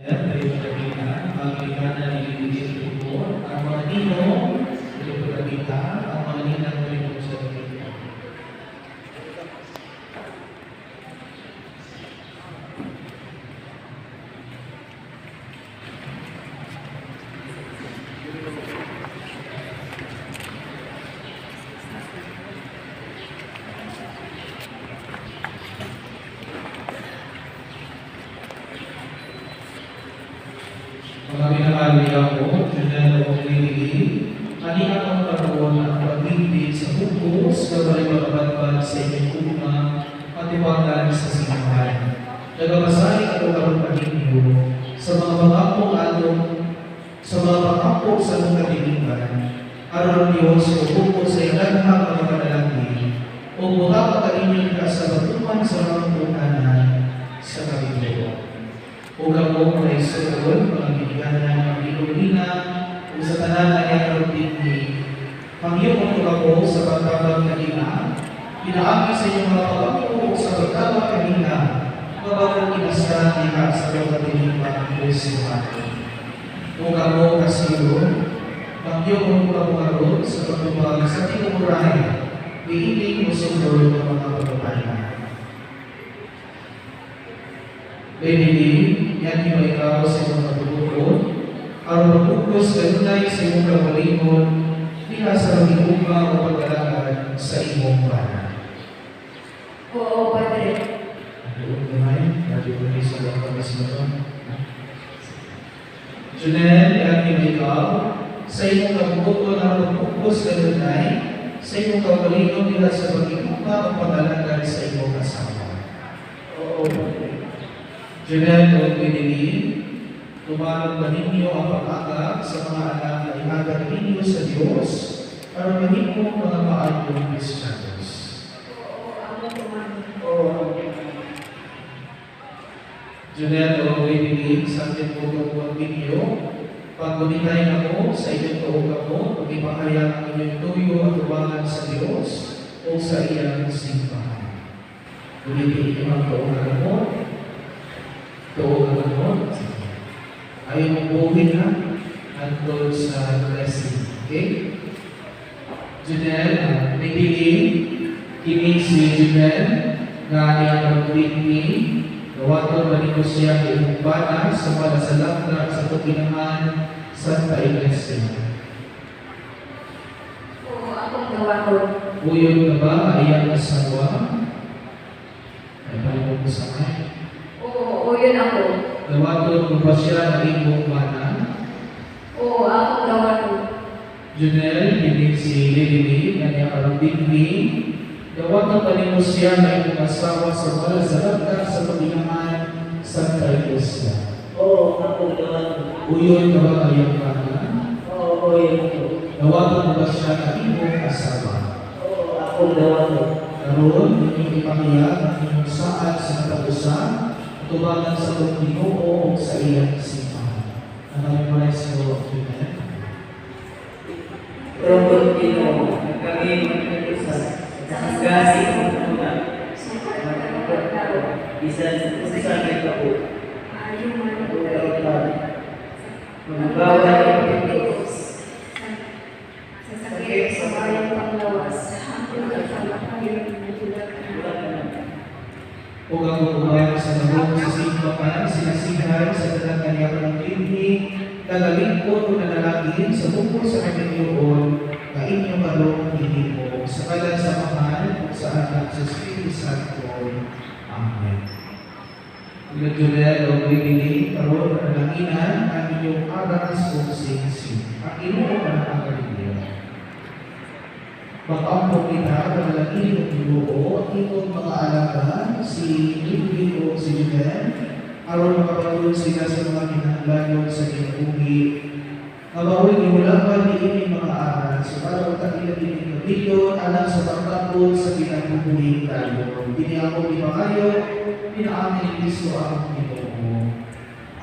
Dari kita, bagaimana diri itu, amalino, itu kita, amalina dari usaha kita. Mga minamahal ako, Junel o Lili, kanina ang karoon ang pag-ibig sa bukos, gabay magkabatbad sa inyong kuma, patiwagan sa sinahan. Nagabasay ako karoon pa ninyo sa mga pangako sa mga katiligan, aron Diyos o bukos sa ilang mga panalangin, o buta pa kaninyo ka sa batuman sa mga tunanan sa kabilo. O gamo na isulod, mga bigyanan, mga ilumina, o sa tanan na iyang rutini. Pangiyong ako sa pagkabang kanina, pinaagi sa inyong mga pagkabang sa pagkabang kanina, mabawang inasal niya sa pagkabang ng Kristo. O gamo kasiro, pangiyong ako ngayon sa pagkabang sa tinuray, iiling mo sunod ng mga pagkabayan. Lady, yan yung ikaw sa iyong matulukod, ang magpupos ganunay sa iyong kawalingon, nila sa magiguma o pag-alagad sa iyong banan. Oo, Padre. Doon naman, natin ko rin sa mga kamasmaton. Junel, yan yung ikaw, sa iyong kabukuto ng magpupos ganunay, sa iyong kawalingon nila sa magiguma o pag-alagad sa iyong asawa. Oo, Padre. Junel o Gwendolyn, tumalong ba ninyo ang pag-agap sa mga anak na ihagad ninyo sa Diyos para maging mo mga maayong Kristiyanos? Oo, ako naman. Oo. Junel o Gwendolyn, sa ating pagkakuan ninyo, pag-unitay ako sa inyong tuhuga mo, pag-ipahayang ang inyong tuyo at tuwangan sa Diyos o sa iyang simbahan. Ulitin ang tuhuga mo, tuhuga mo, ayaw mong buhin na hanggang sa blessing. Okay? Junel, nagiging kini si Junel na niyang pag-ibig gawaton manito siya ng bana sa malasalak na sa pagkinahan Santa Iglesia. Oo, akong gawaton. Uyon ka ba ayang asawa? Ay palimong ko sa kanya. Oo, yun ako. Gawaton mo ba siya ng imong bana? Oo, akong gawaton. Junel, hindi si Lili, na niya karambing gawaton palimong siya ng imong asawa sa malasalak na sa pagkinahan Santa Iglesia. Oo, akong gawaton. Uyon ka ba ayang bana? Oo, yun ako. Gawaton mo ba siya ng imong asawa? Oo, akong gawaton. Karoon, inyong ipakiyag ang inyong saad sa katapusan, tubangan sa Ginoo o sa iyang simbahan. Ang aming maestro, Junel. Robot Ginoo, kami mag-isa. Kasi kung muna, bisan sa akin ako. Ayaw man. Magbawa ng Diyos. Sa sakit, sa bayang panglawas, ang pagkakalapayan ng tulad. O gagawin sa nabong sa simbahan, sinasihan sa dalang kanyang ng klinik, tagalingkod o nanalangin sa bukod sa kanyang yun, na inyong kalong hinimo, sa kalan sa mahal, sa anak sa Espiritu Santo. Amen. Junel o Gwendolyn, karoon na nalanginan ang inyong aras o singsi. Ang Ginoo ang nakakalimutan. Mag-ampong kita, panalangin ng Ginoo, at itong mga alaga, si Lili o si Junel, aron makapagod sila sa mga kinahanglan sa kinabuhi. Mabawin yung laban ni inyong mga aral, so para magkakita din ng video, alam sa pagkakod sa kinabuhi tayo. Hindi ako di makayo, pinaamin ni Kristo ang Ginoo.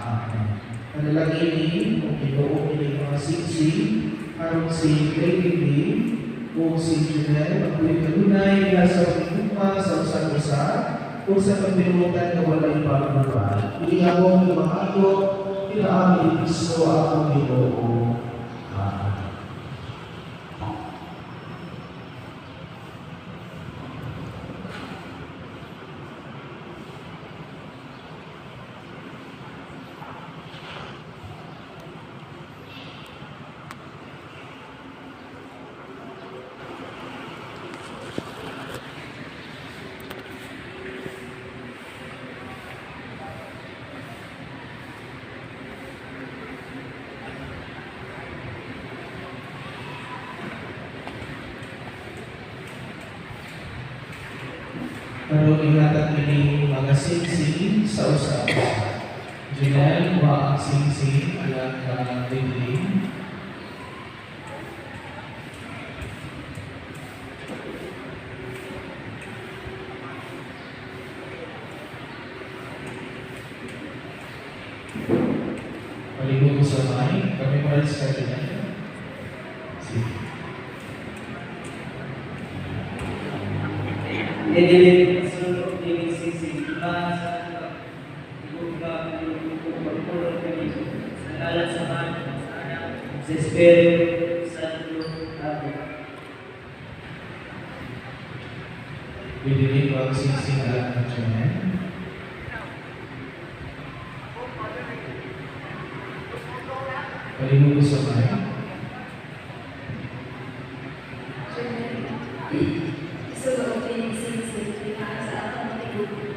Amen. Panalangin ng Ginoo, inyong mga siksi, aron si Lili o si Junel, magpulit kanunay, nasa pagkupa sa usag-usa, kung sa pagbinutan na walay pagbuka. Hindi ako lumahato, Ilaami Kristo ang Ginoo. Amen. Pero ingatan ini mga singsing sa usa-usa. Janelle, wa ang singsing alang ka bibling. Palingog sa mic, kami malis ka Janelle. Sige. Didilig sulok dilig sisi iman sa ibuka pagpulong kami sa ngalan sa Ama sa Anak sa Espiritu Santo. Amen. Bibili ko ang singsing alang ka Janelle. Palingog sa mic. Sulod din singsing, itaas sa akong tigulo.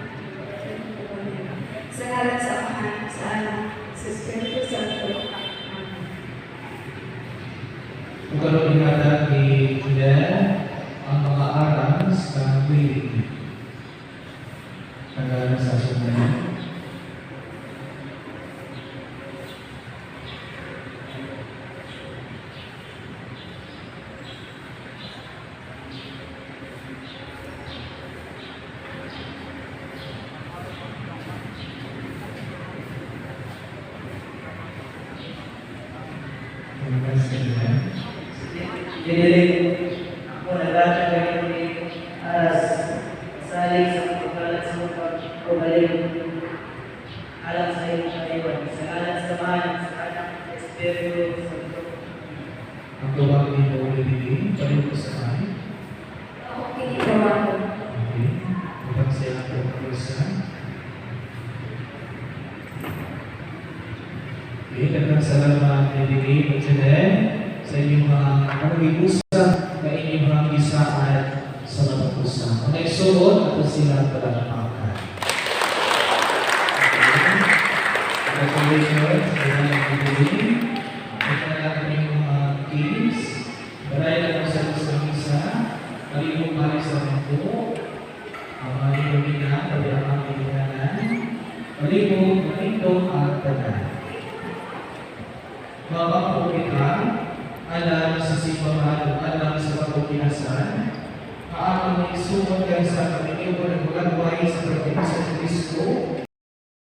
Sa ngalan sa Ama, sa Anak, sa Espiritu Santo. Amen. Kung karoon ingatan ni Janelle ang mga arams ng bibling. Nagana sa sumunod. Didilig ako naglatag kayo ni aras salig sa pagkalat sa pagkaling alam sa iyong kaiwan sa ngalan sa Ama sa Anak sa Espiritu Santo. Ang tuwag ni Paul Bibling, palingog sa mic. Ako kinitawa ko. Okay. Upang siya po kalusan. Okay, daghang salamat Bibling at Janelle sa inyong mga pag-iusap na inyong mga gisaad sa mga usa. Ang nagsuot at sila palalapakan. Congratulations sa inyong Bibling. Ito na lang inyong mga kids. Balay lang sa isang isa. Malimong balik sa mundo. Ang mga inyong ina, pwede ang mga inanan. Malimong malindong ang tanan. Mga kapag alam sa simbahan, alam sa pagpapinasan, aamang isuot kayo sa kanilang ng buhay sa pagpapinasan ng Kristo,